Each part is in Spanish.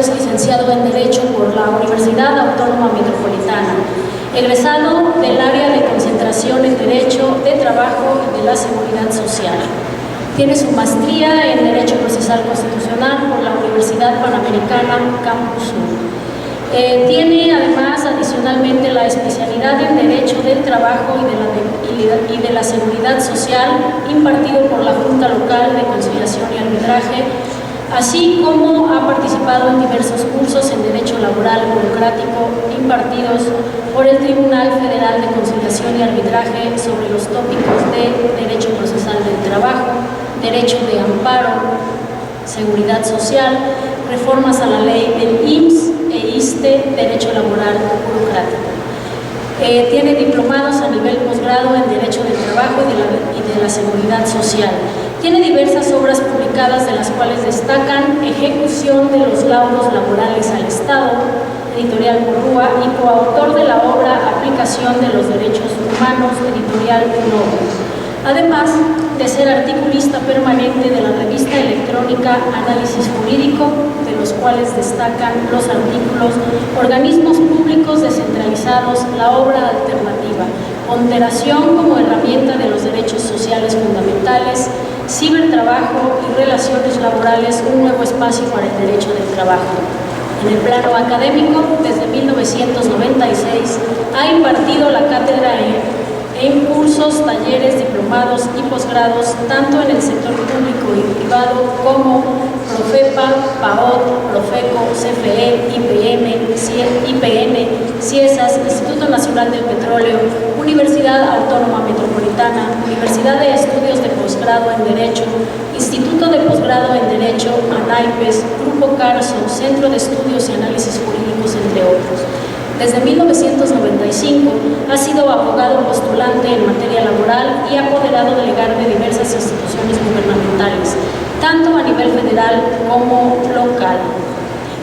es licenciado en Derecho por la Universidad Autónoma Metropolitana, egresado del área de concentración en Derecho de Trabajo y de la Seguridad Social. Tiene su maestría en Derecho Procesal Constitucional por la Universidad Panamericana Campus Sur. Tiene además adicionalmente la especialidad en Derecho del Trabajo y de la Seguridad Social, impartido por la Junta Local de Conciliación y Arbitraje, así como ha participado en diversos cursos en Derecho Laboral Burocrático impartidos por el Tribunal Federal de Conciliación y Arbitraje sobre los tópicos de Derecho Procesal del Trabajo, Derecho de Amparo, Seguridad Social, reformas a la ley del IMSS e ISSSTE, Derecho Laboral Burocrático. Tiene diplomados a nivel posgrado en Derecho del Trabajo y de la Seguridad Social. Tiene diversas obras publicadas, de las cuales destacan Ejecución de los laudos laborales al Estado, editorial Porrúa, y coautor de la obra Aplicación de los Derechos Humanos, editorial Novo. Además de ser articulista permanente de la revista electrónica Análisis Jurídico, de los cuales destacan los artículos Organismos Públicos Descentralizados, la obra alternativa, Ponderación como herramienta de los derechos sociales fundamentales, Cibertrabajo y relaciones laborales, un nuevo espacio para el derecho del trabajo. En el plano académico, desde 1996, ha impartido la cátedra en cursos, talleres, diplomados y posgrados, tanto en el sector público y privado como Profepa, PAOT, Profeco, CFE, IPN, CIESAS, Instituto Nacional del Petróleo, Universidad Autónoma Metropolitana, Universidad de Estudios de Posgrado en Derecho, Instituto de Posgrado en Derecho, ANAIPES, Grupo Carso, Centro de Estudios y Análisis Jurídicos, entre otros. Desde 1995 ha sido abogado postulante en materia laboral y apoderado legal de diversas instituciones gubernamentales, tanto a nivel federal como local.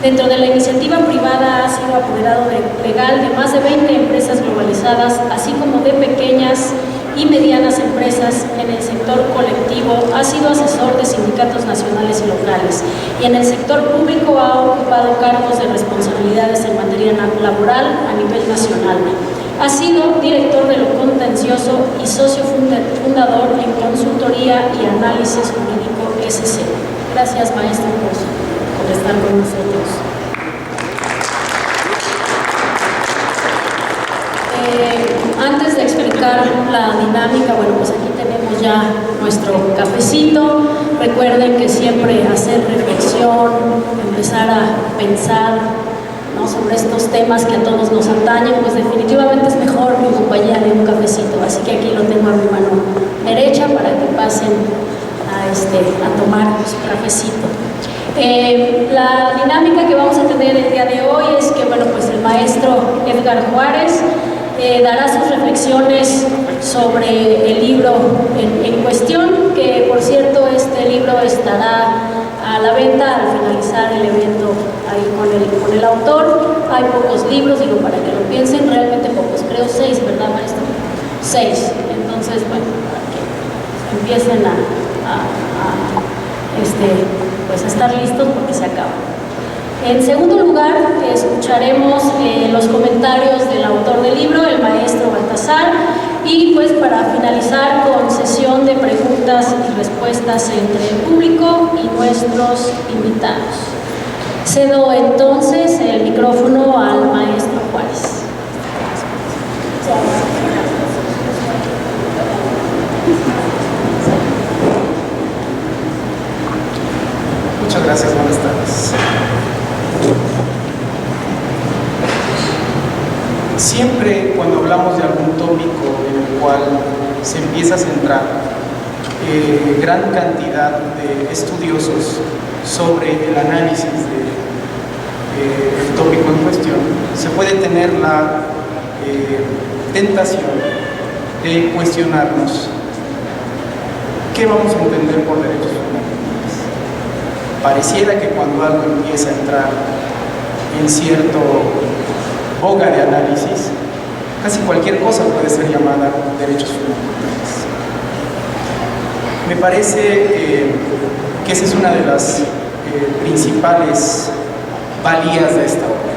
Dentro de la iniciativa privada ha sido apoderado legal de más de 20 empresas globalizadas, así como de pequeñas y medianas empresas. En el sector colectivo ha sido asesor de sindicatos nacionales y locales, y en el sector público ha ocupado cargos de responsabilidades en materia laboral a nivel nacional. Ha sido director de lo contencioso y socio fundador en Consultoría y Análisis Jurídico SC. Gracias, maestro, por estar con nosotros. Antes de explicar la dinámica, bueno, pues aquí tenemos ya nuestro cafecito. Recuerden que siempre hacer reflexión, empezar a pensar, ¿no?, sobre estos temas que a todos nos atañen, pues definitivamente es mejor en compañía de un cafecito. Así que aquí lo tengo a mi mano derecha para que pasen a tomar su cafecito. La dinámica que vamos a tener el día de hoy es que, bueno, pues el maestro Edgar Juárez dará sus reflexiones sobre el libro en cuestión, que por cierto este libro estará a la venta al finalizar el evento ahí con el autor. Hay pocos libros, digo, para que lo piensen, realmente pocos, creo 6, ¿verdad, maestro? 6, entonces, bueno, para que empiecen pues a estar listos porque se acaba. En segundo lugar, escucharemos los comentarios del autor del libro, el maestro Baltasar, y pues para finalizar con sesión de preguntas y respuestas entre el público y nuestros invitados. Cedo entonces el micrófono al maestro Juárez. Muchas gracias, buenas tardes. Siempre cuando hablamos de algún tópico en el cual se empieza a centrar gran cantidad de estudiosos sobre el análisis del tópico en cuestión, se puede tener la tentación de cuestionarnos qué vamos a entender por derechos fundamentales. Pareciera que cuando algo empieza a entrar en cierto boga de análisis, casi cualquier cosa puede ser llamada derechos fundamentales. Me parece que esa es una de las principales valías de esta obra.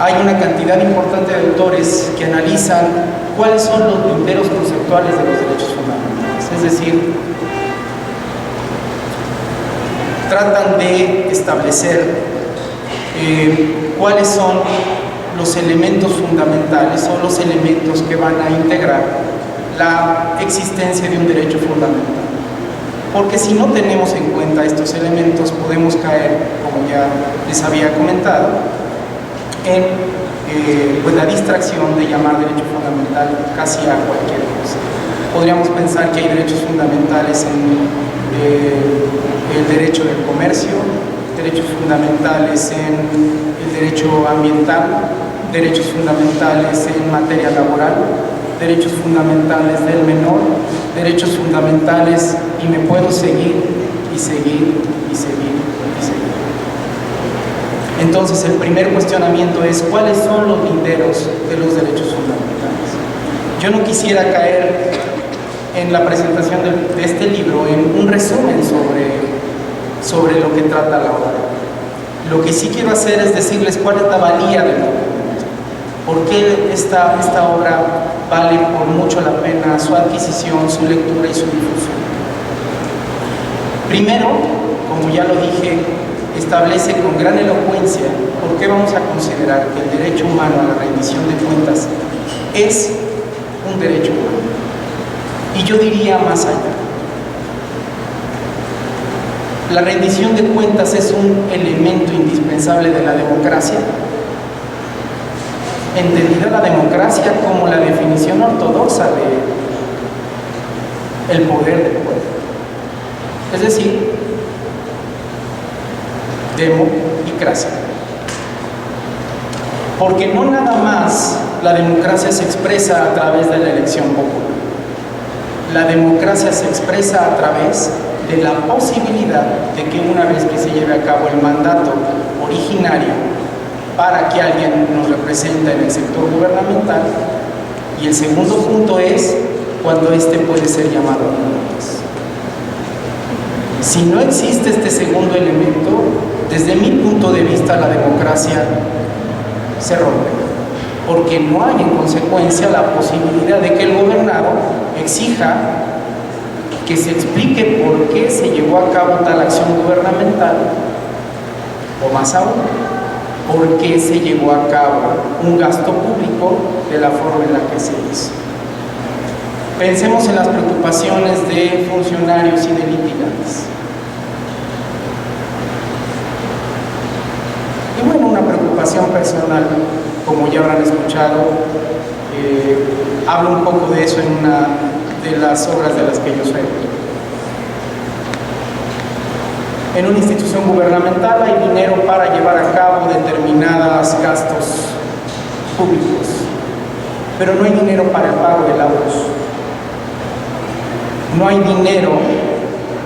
Hay una cantidad importante de autores que analizan cuáles son los linderos conceptuales de los derechos fundamentales, es decir, tratan de establecer cuáles son los elementos fundamentales o los elementos que van a integrar la existencia de un derecho fundamental. Porque si no tenemos en cuenta estos elementos, podemos caer, como ya les había comentado, en pues la distracción de llamar derecho fundamental casi a cualquier cosa. Podríamos pensar que hay derechos fundamentales en el derecho del comercio, derechos fundamentales en el derecho ambiental, derechos fundamentales en materia laboral, derechos fundamentales del menor, derechos fundamentales, y me puedo seguir y seguir y seguir y seguir. Entonces, el primer cuestionamiento es ¿cuáles son los linderos de los derechos fundamentales? Yo no quisiera caer en la presentación de este libro en un resumen sobre lo que trata la obra. Lo que sí quiero hacer es decirles cuál es la valía del documento, por qué esta obra vale por mucho la pena su adquisición, su lectura y su difusión. Primero, como ya lo dije, establece con gran elocuencia por qué vamos a considerar que el derecho humano a la rendición de cuentas es un derecho humano. Y yo diría más allá. La rendición de cuentas es un elemento indispensable de la democracia, entendida la democracia como la definición ortodoxa del poder del pueblo. Es decir, democracia. Porque no nada más la democracia se expresa a través de la elección popular. La democracia se expresa a través de la posibilidad de que una vez que se lleve a cabo el mandato originario para que alguien nos represente en el sector gubernamental, y el segundo punto es cuando éste puede ser llamado a votos. Si no existe este segundo elemento, desde mi punto de vista la democracia se rompe, porque no hay en consecuencia la posibilidad de que el gobernado exija que se explique por qué se llevó a cabo tal acción gubernamental, o más aún, por qué se llevó a cabo un gasto público de la forma en la que se hizo. Pensemos en las preocupaciones de funcionarios y de litigantes. Y bueno, una preocupación personal, como ya habrán escuchado, hablo un poco de eso en una de las obras de las que yo soy autor. En una institución gubernamental hay dinero para llevar a cabo determinados gastos públicos, pero no hay dinero para el pago de laudos. No hay dinero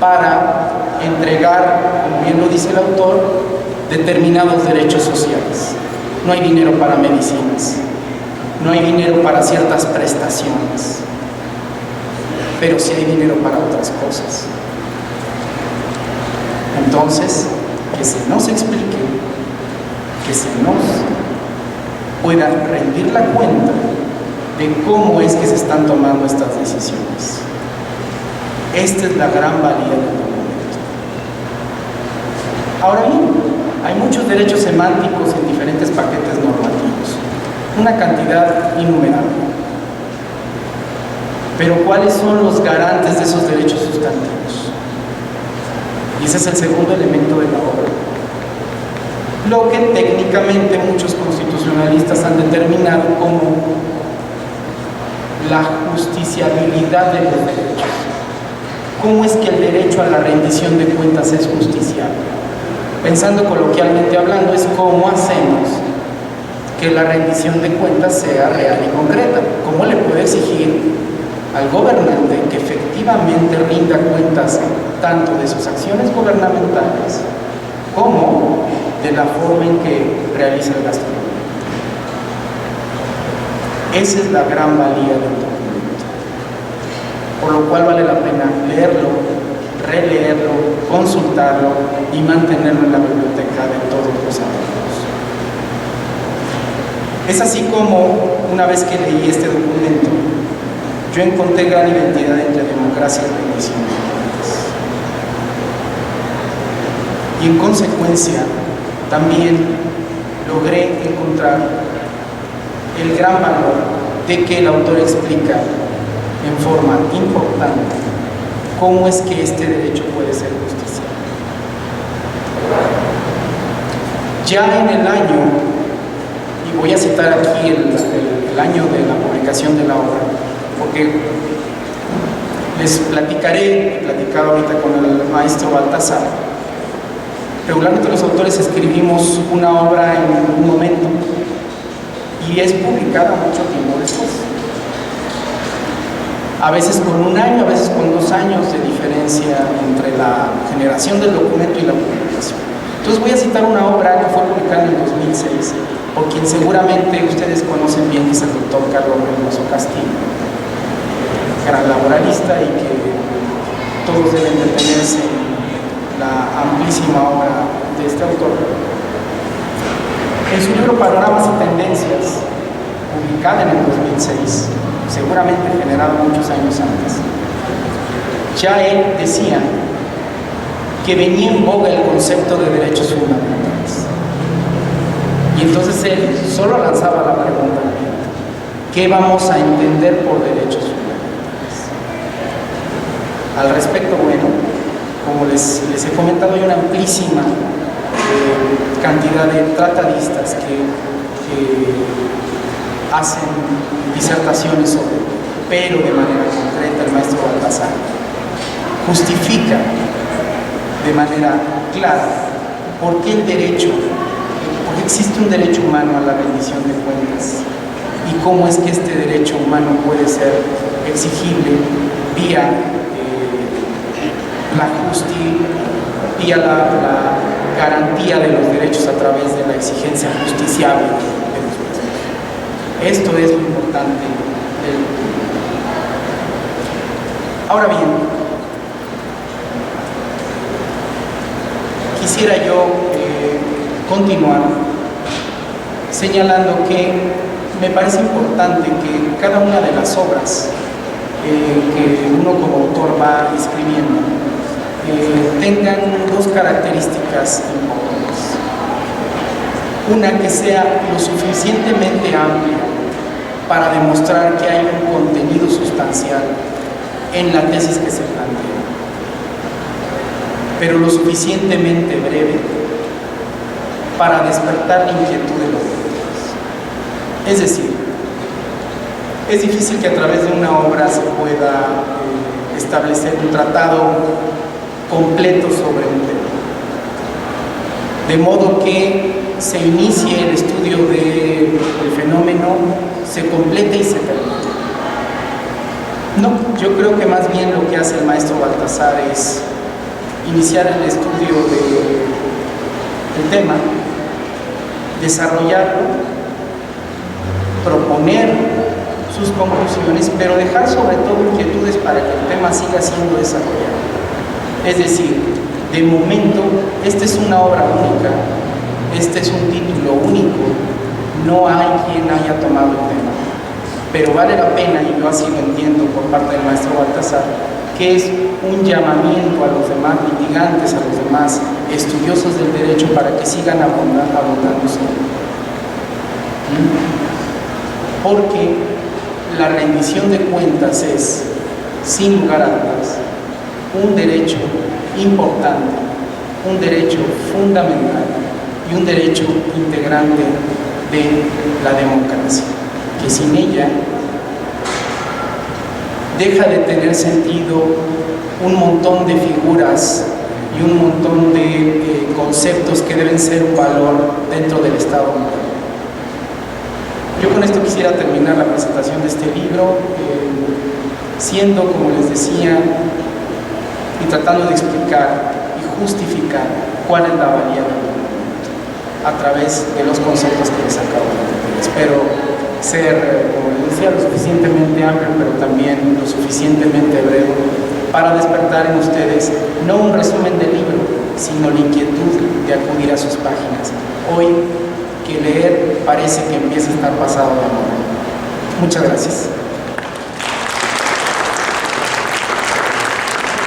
para entregar, como bien lo dice el autor, determinados derechos sociales. No hay dinero para medicinas, no hay dinero para ciertas prestaciones, pero sí hay dinero para otras cosas. Entonces, que se nos explique, que se nos pueda rendir la cuenta de cómo es que se están tomando estas decisiones. Esta es la gran valía del documento. Ahora bien, hay muchos derechos semánticos en diferentes paquetes normativos, una cantidad innumerable. Pero ¿cuáles son los garantes de esos derechos sustantivos? Y ese es el segundo elemento de la obra. Lo que técnicamente muchos constitucionalistas han determinado como la justiciabilidad de los derechos. ¿Cómo es que el derecho a la rendición de cuentas es justiciable? Pensando coloquialmente hablando, es cómo hacemos que la rendición de cuentas sea real y concreta. ¿Cómo le puede exigir al gobernante que efectivamente rinda cuentas tanto de sus acciones gubernamentales como de la forma en que realiza el gasto público? Esa es la gran valía del documento, por lo cual vale la pena leerlo, releerlo, consultarlo y mantenerlo en la biblioteca de todos los alumnos. Es así como, una vez que leí este documento, yo encontré gran identidad entre democracia y rendición de cuentas. Y en consecuencia, también logré encontrar el gran valor de que el autor explica en forma importante cómo es que este derecho puede ser justiciado. Ya en el año, y voy a citar aquí el año de la publicación de la obra, porque les platicaré, he platicado ahorita con el maestro Baltasar. Regularmente los autores escribimos una obra en un momento y es publicada mucho tiempo después. A veces con un año, a veces con 2 años de diferencia entre la generación del documento y la publicación. Entonces voy a citar una obra que fue publicada en el 2006, por quien seguramente ustedes conocen bien, que es el doctor Carlos Reynoso Castillo, gran laboralista y que todos deben detenerse en la amplísima obra de este autor. En su libro Panoramas y Tendencias, publicada en el 2006, seguramente generado muchos años antes, ya él decía que venía en boga el concepto de derechos fundamentales. Y entonces él solo lanzaba la pregunta: ¿qué vamos a entender por derechos fundamentales? Al respecto, bueno, como les he comentado, hay una amplísima cantidad de tratadistas que hacen disertaciones sobre, pero de manera concreta el maestro Baltasar justifica de manera clara por qué el derecho, por qué existe un derecho humano a la rendición de cuentas y cómo es que este derecho humano puede ser exigible vía la justicia, vía la garantía de los derechos a través de la exigencia justiciable de los mismos. Esto es lo importante del documento. Ahora bien, quisiera yo continuar señalando que me parece importante que cada una de las obras que uno como autor va escribiendo tengan 2 características importantes. Una, que sea lo suficientemente amplia para demostrar que hay un contenido sustancial en la tesis que se plantea, pero lo suficientemente breve para despertar la inquietud de los lectores. Es decir, es difícil que a través de una obra se pueda establecer un tratado completo sobre un tema, de modo que se inicie el estudio del fenómeno, se complete y se termine. No, yo creo que más bien lo que hace el maestro Baltasar es iniciar el estudio del tema, desarrollarlo, proponer sus conclusiones, pero dejar sobre todo inquietudes para que el tema siga siendo desarrollado. Es decir, de momento, esta es una obra única, este es un título único, no hay quien haya tomado el tema, pero vale la pena, y yo así lo entiendo por parte del maestro Baltasar, que es un llamamiento a los demás litigantes, a los demás estudiosos del derecho para que sigan abundando sobre él. Porque la rendición de cuentas es, sin lugar a dudas, un derecho importante, un derecho fundamental y un derecho integrante de la democracia, que sin ella deja de tener sentido un montón de figuras y un montón de conceptos que deben ser un valor dentro del Estado moderno. Yo con esto quisiera terminar la presentación de este libro, siendo, como les decía, y tratando de explicar y justificar cuál es la valía del documento a través de los conceptos que les acabo de decir. Espero ser, como les decía, lo suficientemente amplio, pero también lo suficientemente breve para despertar en ustedes no un resumen del libro, sino la inquietud de acudir a sus páginas. Hoy, que leer parece que empieza a estar pasado de moda. Muchas gracias.